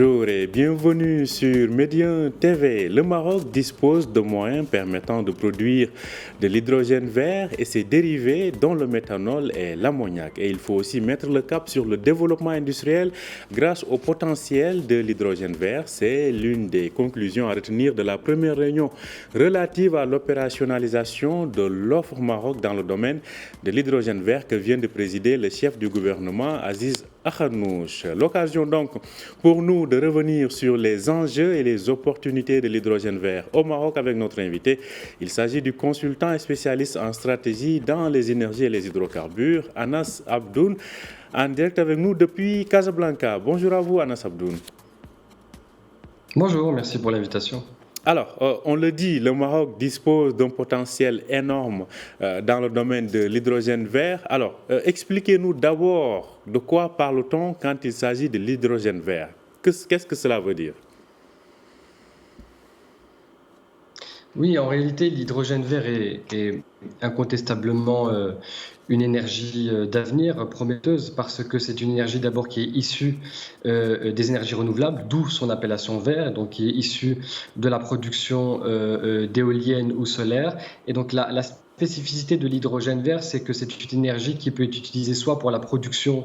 Bonjour et bienvenue sur Médien TV. Le Maroc dispose de moyens permettant de produire de l'hydrogène vert et ses dérivés dont le méthanol et l'ammoniac. Et il faut aussi mettre le cap sur le développement industriel grâce au potentiel de l'hydrogène vert. C'est l'une des conclusions à retenir de la première réunion relative à l'opérationnalisation de l'offre Maroc dans le domaine de l'hydrogène vert que vient de présider le chef du gouvernement Aziz Akhanouch. L'occasion donc pour nous de revenir sur les enjeux et les opportunités de l'hydrogène vert au Maroc avec notre invité. Il s'agit du consultant et spécialiste en stratégie dans les énergies et les hydrocarbures, Anas Abdoun, en direct avec nous depuis Casablanca. Bonjour à vous, Anas Abdoun. Bonjour, merci pour l'invitation. Alors, on le dit, le Maroc dispose d'un potentiel énorme dans le domaine de l'hydrogène vert. Alors, expliquez-nous d'abord de quoi parle-t-on quand il s'agit de l'hydrogène vert. Qu'est-ce que cela veut dire? Oui, en réalité, l'hydrogène vert est incontestablement une énergie d'avenir prometteuse parce que c'est une énergie d'abord qui est issue des énergies renouvelables, d'où son appellation vert, donc qui est issue de la production d'éoliennes ou solaires. Et donc la spécificité de l'hydrogène vert, c'est que c'est une énergie qui peut être utilisée soit pour la production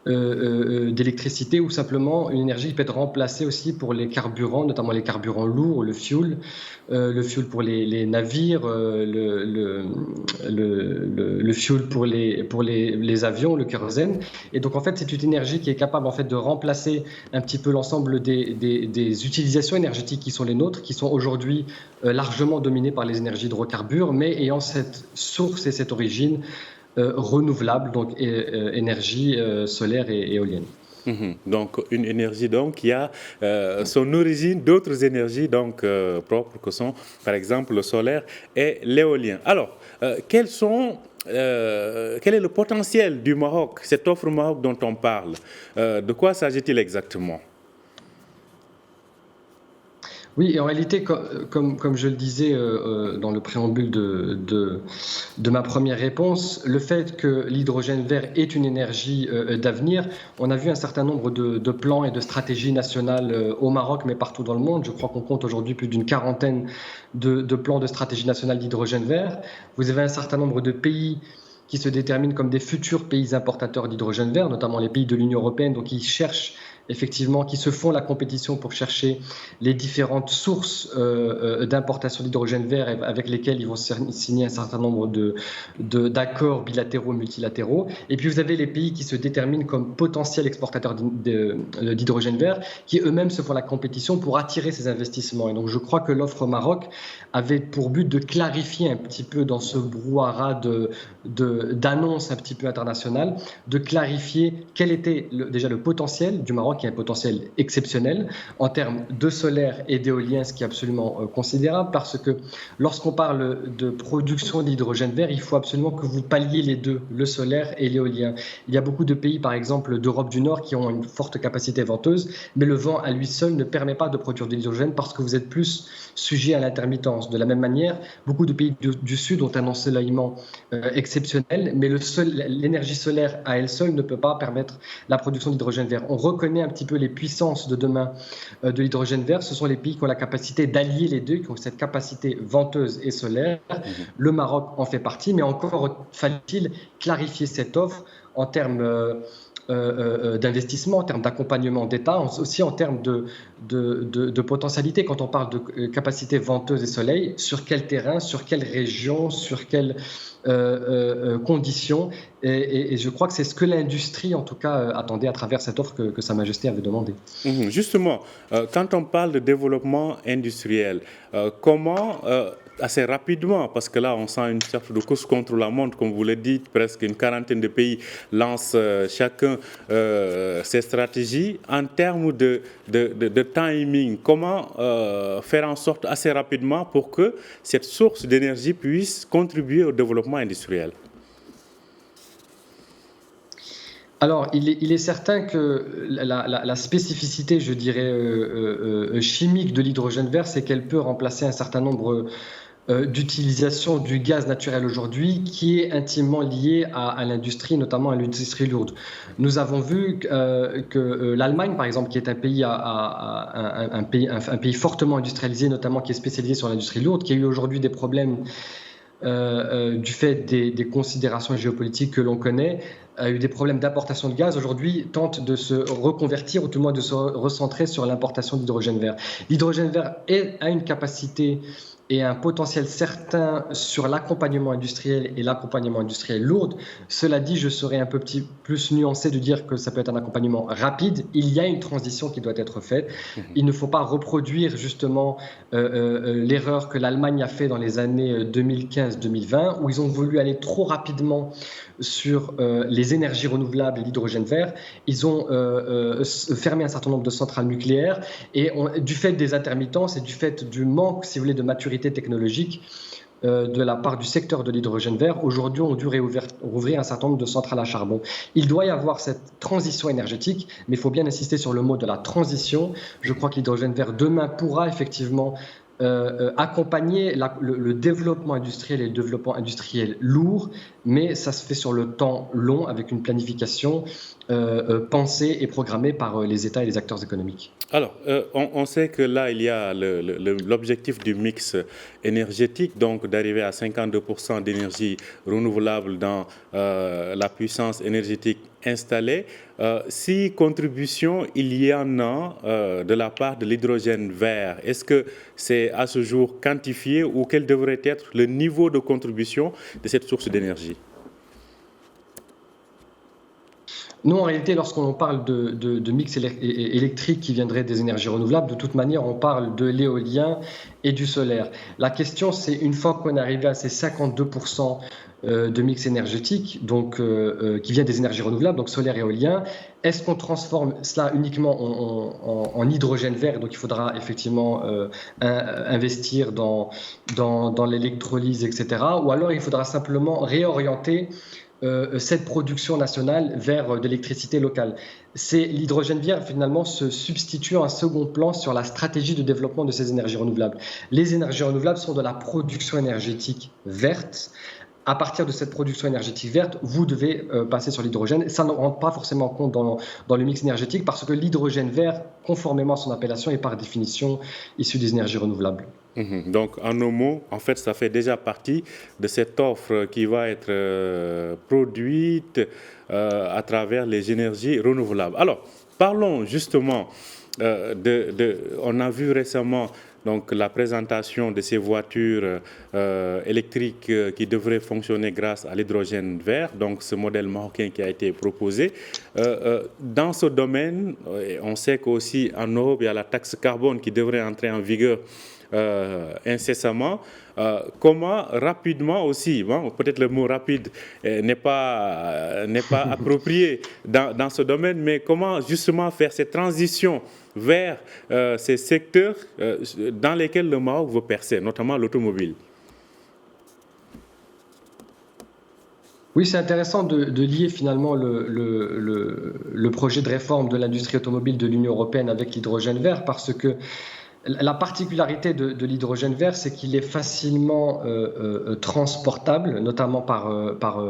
d'électricité ou simplement une énergie qui peut être remplacée aussi pour les carburants, notamment les carburants lourds, le fuel pour les navires, le fuel pour les avions, le kérosène. Et donc en fait c'est une énergie qui est capable en fait de remplacer un petit peu l'ensemble des utilisations énergétiques qui sont les nôtres, qui sont aujourd'hui largement dominées par les énergies hydrocarbures, mais ayant cette source et cette origine renouvelable, donc énergie solaire et éolienne. Donc une énergie donc, qui a son origine d'autres énergies donc, propres que sont par exemple le solaire et l'éolien. Alors, quel est le potentiel du Maroc, cette offre Maroc dont on parle? De quoi s'agit-il exactement? Oui, et en réalité, comme je le disais dans le préambule de ma première réponse, le fait que l'hydrogène vert est une énergie d'avenir, on a vu un certain nombre de plans et de stratégies nationales au Maroc, mais partout dans le monde. Je crois qu'on compte aujourd'hui plus d'une quarantaine de plans de stratégie nationale d'hydrogène vert. Vous avez un certain nombre de pays qui se déterminent comme des futurs pays importateurs d'hydrogène vert, notamment les pays de l'Union européenne, donc ils cherchent effectivement, qui se font la compétition pour chercher les différentes sources d'importation d'hydrogène vert avec lesquelles ils vont signer un certain nombre d'accords bilatéraux, multilatéraux. Et puis vous avez les pays qui se déterminent comme potentiels exportateurs d'hydrogène vert, qui eux-mêmes se font la compétition pour attirer ces investissements. Et donc je crois que l'offre Maroc avait pour but de clarifier un petit peu dans ce brouhaha d'annonces un petit peu internationales, de clarifier quel était déjà le potentiel du Maroc, qui a un potentiel exceptionnel en termes de solaire et d'éolien, ce qui est absolument considérable, parce que lorsqu'on parle de production d'hydrogène vert, il faut absolument que vous palliez les deux, le solaire et l'éolien. Il y a beaucoup de pays, par exemple d'Europe du Nord, qui ont une forte capacité venteuse, mais le vent à lui seul ne permet pas de produire de l'hydrogène parce que vous êtes plus sujet à l'intermittence. De la même manière, beaucoup de pays du Sud ont un ensoleillement exceptionnel, mais l'énergie solaire à elle seule ne peut pas permettre la production d'hydrogène vert. On reconnaît un petit peu les puissances de demain de l'hydrogène vert. Ce sont les pays qui ont la capacité d'allier les deux, qui ont cette capacité venteuse et solaire. Le Maroc en fait partie, mais encore fallait-il clarifier cette offre en termes d'investissement, en termes d'accompagnement d'État, aussi en termes de potentialité. Quand on parle de capacité venteuse et soleil, sur quel terrain, sur quelle région, sur quelles conditions, et je crois que c'est ce que l'industrie en tout cas attendait à travers cette offre que Sa Majesté avait demandé. Justement, quand on parle de développement industriel, comment assez rapidement, parce que là on sent une sorte de course contre la montre, comme vous le dites, presque une quarantaine de pays lancent chacun ses stratégies. En termes de timing, comment faire en sorte assez rapidement pour que cette source d'énergie puisse contribuer au développement industriel? Alors, il est certain que la spécificité, je dirais, chimique de l'hydrogène vert, c'est qu'elle peut remplacer un certain nombre d'utilisation du gaz naturel aujourd'hui qui est intimement lié à l'industrie, notamment à l'industrie lourde. Nous avons vu que l'Allemagne, par exemple, qui est un pays fortement industrialisé, notamment qui est spécialisé sur l'industrie lourde, qui a eu aujourd'hui des problèmes du fait des considérations géopolitiques que l'on connaît, a eu des problèmes d'importation de gaz, aujourd'hui tente de se reconvertir ou tout le moins de se recentrer sur l'importation d'hydrogène vert. L'hydrogène vert a une capacité et un potentiel certain sur l'accompagnement industriel et l'accompagnement industriel lourd. Cela dit, je serais un peu plus nuancé de dire que ça peut être un accompagnement rapide. Il y a une transition qui doit être faite. Il ne faut pas reproduire justement l'erreur que l'Allemagne a fait dans les années 2015-2020, où ils ont voulu aller trop rapidement sur les énergies renouvelables et l'hydrogène vert. Ils ont fermé un certain nombre de centrales nucléaires et du fait des intermittences et du fait du manque, si vous voulez, de maturité technologique de la part du secteur de l'hydrogène vert, aujourd'hui on a dû rouvrir un certain nombre de centrales à charbon. Il doit y avoir cette transition énergétique, mais il faut bien insister sur le mot de la transition. Je crois que l'hydrogène vert demain pourra effectivement accompagner le développement industriel et le développement industriel lourd, mais ça se fait sur le temps long avec une planification pensée et programmée par les États et les acteurs économiques. Alors, on sait que là, il y a l'objectif du mix énergétique, donc d'arriver à 52% d'énergie renouvelable dans la puissance énergétique installée. Si contribution il y en a de la part de l'hydrogène vert, est-ce que c'est à ce jour quantifié ou quel devrait être le niveau de contribution de cette source d'énergie ? Nous, en réalité, lorsqu'on parle de mix électrique qui viendrait des énergies renouvelables, de toute manière, on parle de l'éolien et du solaire. La question, c'est une fois qu'on est arrivé à ces 52% de mix énergétique, donc qui vient des énergies renouvelables, donc solaire et éolien, est-ce qu'on transforme cela uniquement en hydrogène vert? Donc il faudra effectivement investir dans l'électrolyse, etc. Ou alors il faudra simplement réorienter cette production nationale vers de l'électricité locale. C'est l'hydrogène vert finalement se substitue en un second plan sur la stratégie de développement de ces énergies renouvelables. Les énergies renouvelables sont de la production énergétique verte. À partir de cette production énergétique verte, vous devez passer sur l'hydrogène. Ça ne rentre pas forcément en compte dans le mix énergétique parce que l'hydrogène vert, conformément à son appellation, est par définition issu des énergies renouvelables. Donc, en un mot, en fait, ça fait déjà partie de cette offre qui va être produite à travers les énergies renouvelables. Alors, parlons justement on a vu récemment donc, la présentation de ces voitures électriques qui devraient fonctionner grâce à l'hydrogène vert, donc ce modèle marocain qui a été proposé. Dans ce domaine, on sait qu'aussi en Europe, il y a la taxe carbone qui devrait entrer en vigueur incessamment. Comment rapidement aussi, bon, peut-être le mot rapide n'est pas approprié dans ce domaine, mais comment justement faire cette transition vers ces secteurs dans lesquels le Maroc veut percer, notamment l'automobile? Oui, c'est intéressant de lier finalement le projet de réforme de l'industrie automobile de l'Union européenne avec l'hydrogène vert, parce que la particularité de l'hydrogène vert, c'est qu'il est facilement transportable, notamment par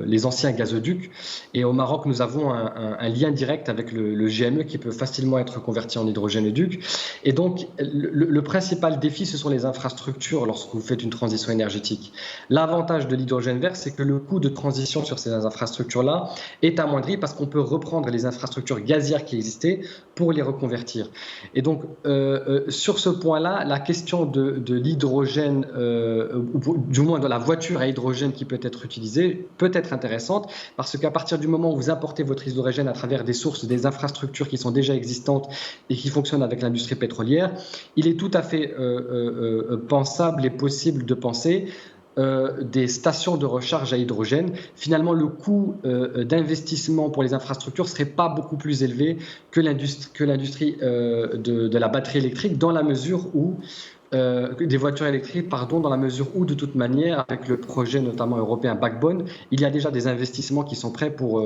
les anciens gazoducs. Et au Maroc, nous avons un lien direct avec le GME qui peut facilement être converti en hydrogène-duc. Et donc, le principal défi, ce sont les infrastructures lorsque vous faites une transition énergétique. L'avantage de l'hydrogène vert, c'est que le coût de transition sur ces infrastructures-là est amoindri parce qu'on peut reprendre les infrastructures gazières qui existaient pour les reconvertir. Et donc, sur ce point-là, la question de l'hydrogène, ou du moins de la voiture à hydrogène qui peut être utilisée, peut être intéressante parce qu'à partir du moment où vous importez votre hydrogène à travers des sources, des infrastructures qui sont déjà existantes et qui fonctionnent avec l'industrie pétrolière, il est tout à fait pensable et possible de penser des stations de recharge à hydrogène. Finalement, le coût d'investissement pour les infrastructures ne serait pas beaucoup plus élevé que l'industrie de la batterie électrique, dans la mesure où des voitures électriques, pardon, dans la mesure où, de toute manière, avec le projet notamment européen Backbone, il y a déjà des investissements qui sont prêts pour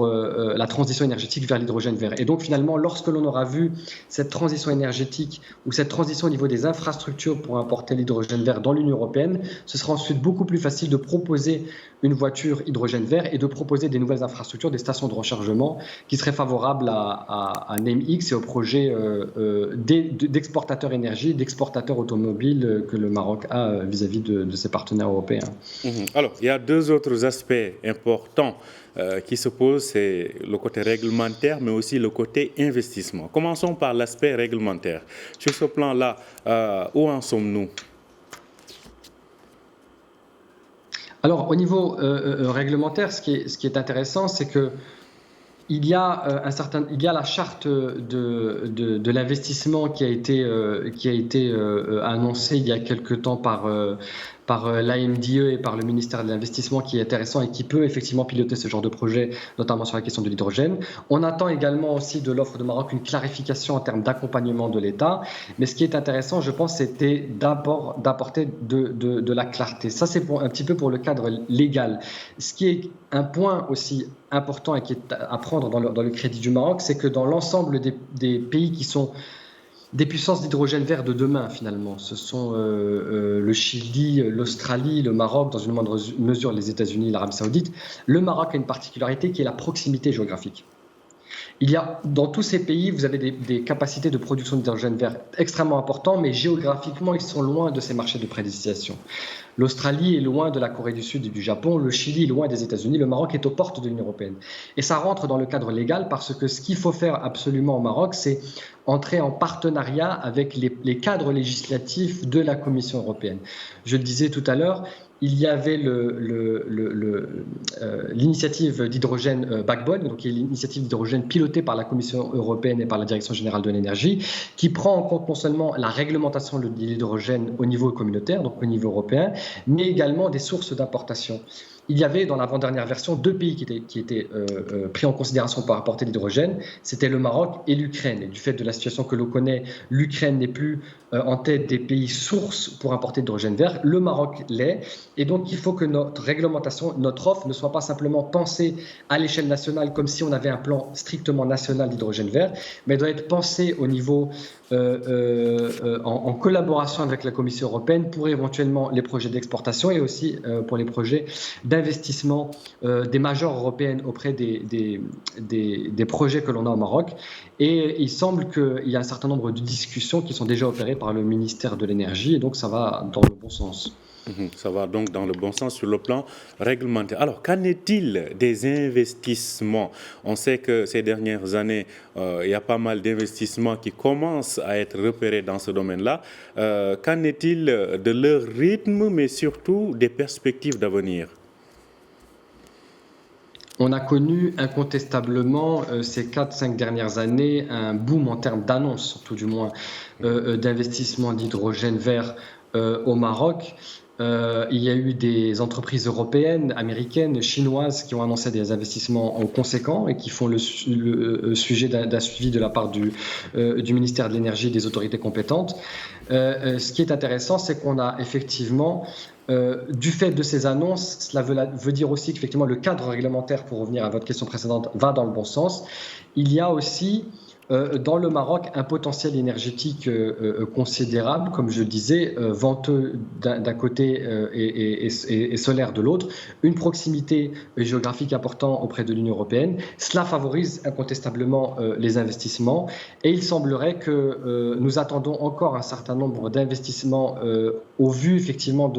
la transition énergétique vers l'hydrogène vert. Et donc, finalement, lorsque l'on aura vu cette transition énergétique ou cette transition au niveau des infrastructures pour importer l'hydrogène vert dans l'Union européenne, ce sera ensuite beaucoup plus facile de proposer une voiture hydrogène vert et de proposer des nouvelles infrastructures, des stations de rechargement qui seraient favorables à NameX et au projet d'exportateur énergie, d'exportateur automobile que le Maroc a vis-à-vis de ses partenaires européens. Alors, il y a deux autres aspects importants qui se posent, c'est le côté réglementaire, mais aussi le côté investissement. Commençons par l'aspect réglementaire. Sur ce plan-là, où en sommes-nous ? Alors, au niveau réglementaire, ce qui est intéressant, c'est que il y a la charte de l'investissement qui a été annoncée il y a quelque temps par l'AMDE et par le ministère de l'Investissement, qui est intéressant et qui peut effectivement piloter ce genre de projet, notamment sur la question de l'hydrogène. On attend également aussi de l'offre de Maroc une clarification en termes d'accompagnement de l'État. Mais ce qui est intéressant, je pense, c'était d'abord d'apporter de la clarté. Ça, c'est un petit peu pour le cadre légal. Ce qui est un point aussi important et qui est à prendre dans le crédit du Maroc, c'est que dans l'ensemble des pays qui sont des puissances d'hydrogène vert de demain, finalement. Ce sont le Chili, l'Australie, le Maroc, dans une moindre mesure les États-Unis, l'Arabie Saoudite. Le Maroc a une particularité qui est la proximité géographique. Dans tous ces pays, vous avez des capacités de production d'hydrogène vert extrêmement importantes, mais géographiquement, ils sont loin de ces marchés de prédestination. L'Australie est loin de la Corée du Sud et du Japon, le Chili est loin des États-Unis, le Maroc est aux portes de l'Union européenne. Et ça rentre dans le cadre légal parce que ce qu'il faut faire absolument au Maroc, c'est entrer en partenariat avec les cadres législatifs de la Commission européenne. Je le disais tout à l'heure, il y avait l'initiative d'hydrogène Backbone, donc qui est l'initiative d'hydrogène pilotée par la Commission européenne et par la Direction générale de l'énergie, qui prend en compte non seulement la réglementation de l'hydrogène au niveau communautaire, donc au niveau européen, mais également des sources d'importation. Il y avait dans l'avant-dernière version 2 pays qui étaient pris en considération pour apporter l'hydrogène, c'était le Maroc et l'Ukraine. Et du fait de la situation que l'on connaît, l'Ukraine n'est plus en tête des pays sources pour importer l'hydrogène vert, le Maroc l'est. Et donc il faut que notre réglementation, notre offre ne soit pas simplement pensée à l'échelle nationale comme si on avait un plan strictement national d'hydrogène vert, mais doit être pensée au niveau en collaboration avec la Commission européenne pour éventuellement les projets d'exportation et aussi pour les projets d'investissement des majeures européennes auprès des projets que l'on a au Maroc. Et il semble qu'il y a un certain nombre de discussions qui sont déjà opérées par le ministère de l'Énergie, et donc ça va dans le bon sens. Ça va donc dans le bon sens sur le plan réglementaire. Alors, qu'en est-il des investissements ? On sait que ces dernières années, il y a pas mal d'investissements qui commencent à être repérés dans ce domaine-là. Qu'en est-il de leur rythme, mais surtout des perspectives d'avenir ? On a connu incontestablement ces 4-5 dernières années un boom en termes d'annonces, surtout du moins, d'investissement d'hydrogène vert au Maroc. Il y a eu des entreprises européennes, américaines, chinoises qui ont annoncé des investissements conséquents et qui font le sujet d'un suivi de la part du ministère de l'Énergie et des autorités compétentes. Ce qui est intéressant, c'est qu'on a effectivement, du fait de ces annonces, cela veut dire aussi qu'effectivement le cadre réglementaire, pour revenir à votre question précédente, va dans le bon sens. Il y a aussi dans le Maroc un potentiel énergétique considérable, comme je le disais, venteux d'un côté et solaire de l'autre, une proximité géographique importante auprès de l'Union européenne. Cela favorise incontestablement les investissements et il semblerait que nous attendons encore un certain nombre d'investissements au vu effectivement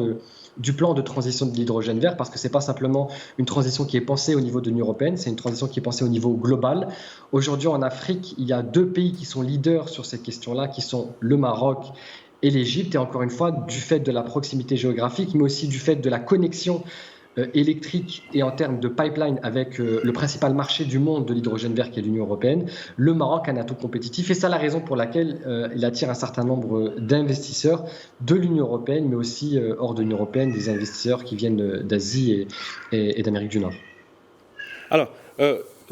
du plan de transition de l'hydrogène vert, parce que ce n'est pas simplement une transition qui est pensée au niveau de l'Union européenne, c'est une transition qui est pensée au niveau global. Aujourd'hui, en Afrique, il y a 2 pays qui sont leaders sur ces questions-là, qui sont le Maroc et l'Égypte. Et encore une fois, du fait de la proximité géographique, mais aussi du fait de la connexion électrique et en termes de pipeline avec le principal marché du monde de l'hydrogène vert qui est l'Union européenne, le Maroc a un atout compétitif et c'est la raison pour laquelle il attire un certain nombre d'investisseurs de l'Union européenne, mais aussi hors de l'Union européenne, des investisseurs qui viennent d'Asie et d'Amérique du Nord. Alors,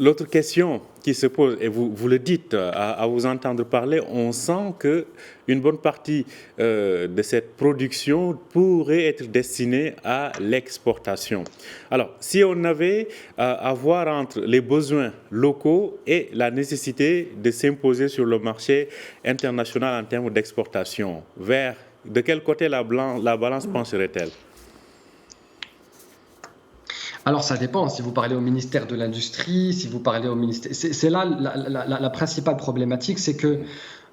L'autre question qui se pose, et vous le dites à vous entendre parler, on sent qu'une bonne partie de cette production pourrait être destinée à l'exportation. Alors, si on avait à voir entre les besoins locaux et la nécessité de s'imposer sur le marché international en termes d'exportation, de quel côté la balance pencherait-elle? Alors ça dépend, si vous parlez au ministère de l'Industrie, si vous parlez au ministère... C'est là la principale problématique, c'est que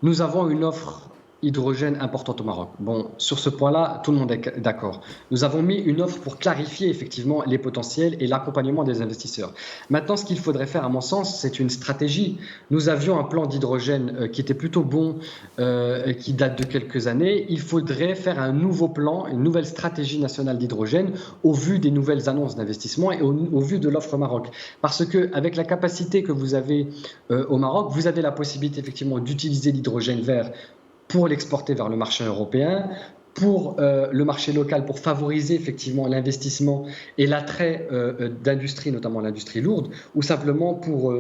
nous avons une offre hydrogène importante au Maroc. Bon, sur ce point-là, tout le monde est d'accord. Nous avons mis une offre pour clarifier effectivement les potentiels et l'accompagnement des investisseurs. Maintenant, ce qu'il faudrait faire, à mon sens, c'est une stratégie. Nous avions un plan d'hydrogène qui était plutôt bon, qui date de quelques années. Il faudrait faire un nouveau plan, une nouvelle stratégie nationale d'hydrogène au vu des nouvelles annonces d'investissement et au vu de l'offre au Maroc. Parce qu'avec la capacité que vous avez au Maroc, vous avez la possibilité effectivement d'utiliser l'hydrogène vert pour l'exporter vers le marché européen, pour le marché local, pour favoriser effectivement l'investissement et l'attrait d'industrie, notamment l'industrie lourde, ou simplement pour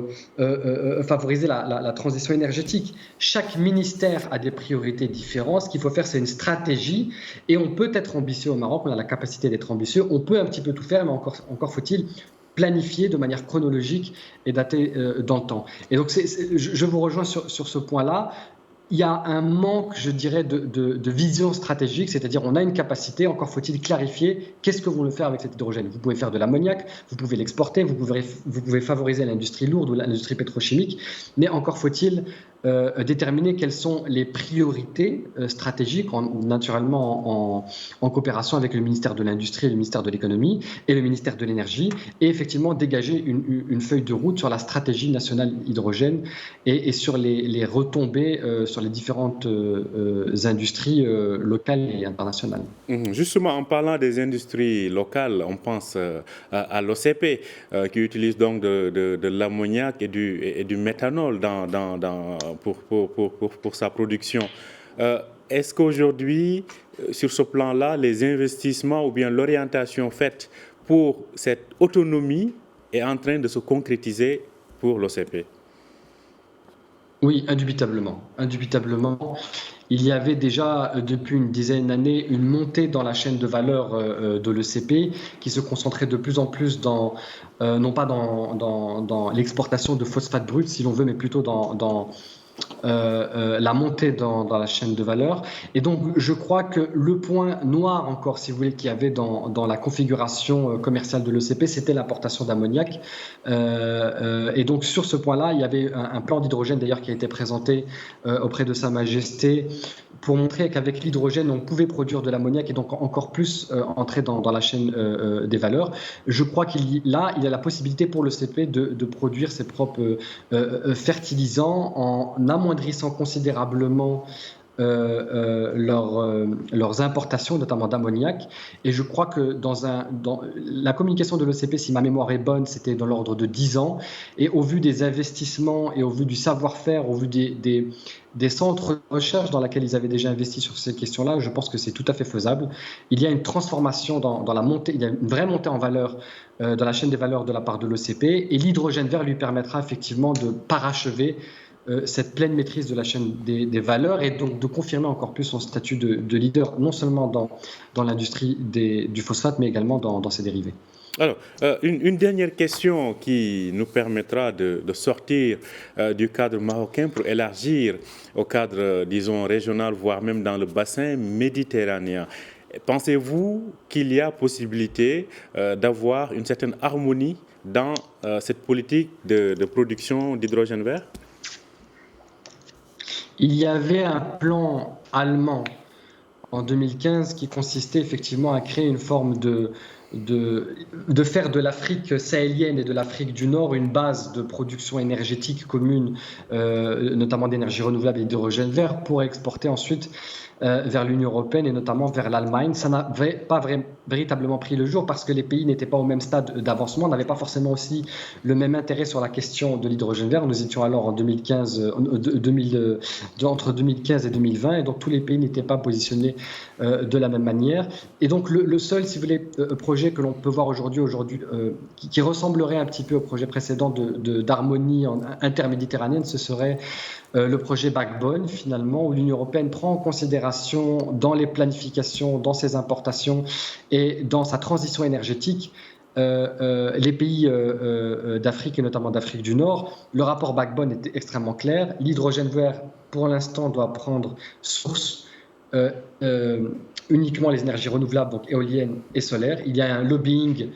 favoriser la transition énergétique. Chaque ministère a des priorités différentes. Ce qu'il faut faire, c'est une stratégie, et on peut être ambitieux au Maroc, on a la capacité d'être ambitieux, on peut un petit peu tout faire, mais encore faut-il planifier de manière chronologique et datée dans le temps. Et donc, je vous rejoins sur ce point-là. Il y a un manque, je dirais, de vision stratégique, c'est-à-dire on a une capacité, encore faut-il clarifier qu'est-ce que vous voulez faire avec cet hydrogène. Vous pouvez faire de l'ammoniac, vous pouvez l'exporter, vous pouvez favoriser l'industrie lourde ou l'industrie pétrochimique, mais encore faut-il déterminer quelles sont les priorités stratégiques, naturellement en coopération avec le ministère de l'Industrie, le ministère de l'Économie et le ministère de l'Énergie, et effectivement dégager une feuille de route sur la stratégie nationale hydrogène et sur les retombées sur les différentes industries locales et internationales. Justement, en parlant des industries locales, on pense à l'OCP qui utilise donc de l'ammoniac et du méthanol pour sa production. Est-ce qu'aujourd'hui, sur ce plan-là, les investissements ou bien l'orientation faite pour cette autonomie est en train de se concrétiser pour l'OCP? Oui, indubitablement. Indubitablement. Il y avait déjà, depuis une dizaine d'années, une montée dans la chaîne de valeur de l'ECP qui se concentrait de plus en plus non pas dans l'exportation de phosphate brut, si l'on veut, mais plutôt dans la montée dans la chaîne de valeur. Et donc, je crois que le point noir encore, si vous voulez, qu'il y avait dans la configuration commerciale de l'ECP, c'était l'importation d'ammoniac. Et donc, sur ce point-là, il y avait un plan d'hydrogène, d'ailleurs, qui a été présenté auprès de Sa Majesté pour montrer qu'avec l'hydrogène, on pouvait produire de l'ammoniac et donc encore plus entrer dans la chaîne des valeurs. Je crois qu'il y a la possibilité pour l'ECP de produire ses propres fertilisants en amoindrissant considérablement leurs importations, notamment d'ammoniac. Et je crois que dans la communication de l'ECP, si ma mémoire est bonne, c'était dans l'ordre de 10 ans. Et au vu des investissements et au vu du savoir-faire, au vu des centres de recherche dans lesquels ils avaient déjà investi sur ces questions-là, je pense que c'est tout à fait faisable. Il y a une transformation dans la montée, il y a une vraie montée en valeur dans la chaîne des valeurs de la part de l'ECP. Et l'hydrogène vert lui permettra effectivement de parachever cette pleine maîtrise de la chaîne des valeurs et donc de confirmer encore plus son statut de leader, non seulement dans l'industrie du phosphate, mais également dans ses dérivés. Alors, une dernière question qui nous permettra de sortir du cadre marocain pour élargir au cadre, disons, régional, voire même dans le bassin méditerranéen. Pensez-vous qu'il y a possibilité d'avoir une certaine harmonie dans cette politique de production d'hydrogène vert ? Il y avait un plan allemand en 2015 qui consistait effectivement à créer une forme de faire de l'Afrique sahélienne et de l'Afrique du Nord une base de production énergétique commune, notamment d'énergie renouvelable et d'hydrogène vert, pour exporter ensuite vers l'Union européenne et notamment vers l'Allemagne. Ça n'avait pas véritablement pris le jour parce que les pays n'étaient pas au même stade d'avancement, n'avaient pas forcément aussi le même intérêt sur la question de l'hydrogène vert. Nous étions alors en 2015, entre 2015 et 2020, et donc tous les pays n'étaient pas positionnés de la même manière. Et donc le seul, si vous voulez, projet que l'on peut voir aujourd'hui, qui ressemblerait un petit peu au projet précédent d'harmonie interméditerranéenne, ce serait le projet Backbone, finalement, où l'Union européenne prend en considération dans les planifications, dans ses importations et dans sa transition énergétique les pays d'Afrique et notamment d'Afrique du Nord. Le rapport Backbone était extrêmement clair. L'hydrogène vert, pour l'instant, doit prendre source uniquement les énergies renouvelables, donc éoliennes et solaires. Il y a un lobbying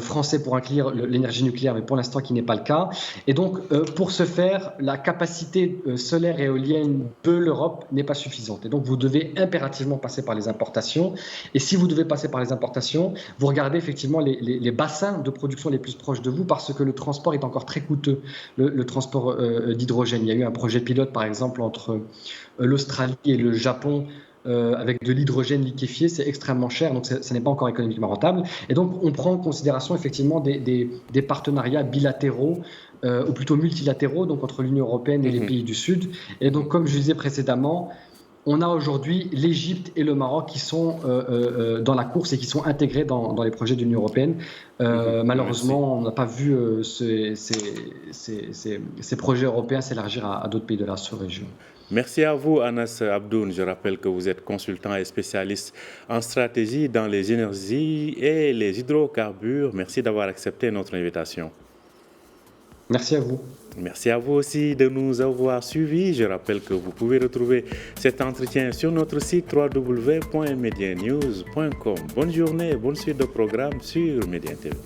français pour inclure l'énergie nucléaire, mais pour l'instant qui n'est pas le cas. Et donc, pour ce faire, la capacité solaire et éolienne de l'Europe n'est pas suffisante. Et donc, vous devez impérativement passer par les importations. Et si vous devez passer par les importations, vous regardez effectivement les bassins de production les plus proches de vous, parce que le transport est encore très coûteux, le transport d'hydrogène. Il y a eu un projet pilote, par exemple, entre l'Australie et le Japon, avec de l'hydrogène liquéfié, c'est extrêmement cher, donc ce n'est pas encore économiquement rentable. Et donc, on prend en considération effectivement des partenariats bilatéraux, ou plutôt multilatéraux, donc entre l'Union européenne et les pays du Sud. Et donc, comme je disais précédemment, on a aujourd'hui l'Égypte et le Maroc qui sont dans la course et qui sont intégrés dans les projets de l'Union européenne. Malheureusement, on n'a pas vu ces projets européens s'élargir à d'autres pays de la sous-région. Merci à vous, Anas Abdoun. Je rappelle que vous êtes consultant et spécialiste en stratégie dans les énergies et les hydrocarbures. Merci d'avoir accepté notre invitation. Merci à vous. Merci à vous aussi de nous avoir suivis. Je rappelle que vous pouvez retrouver cet entretien sur notre site www.medianews.com. Bonne journée et bonne suite de programme sur Médien TV.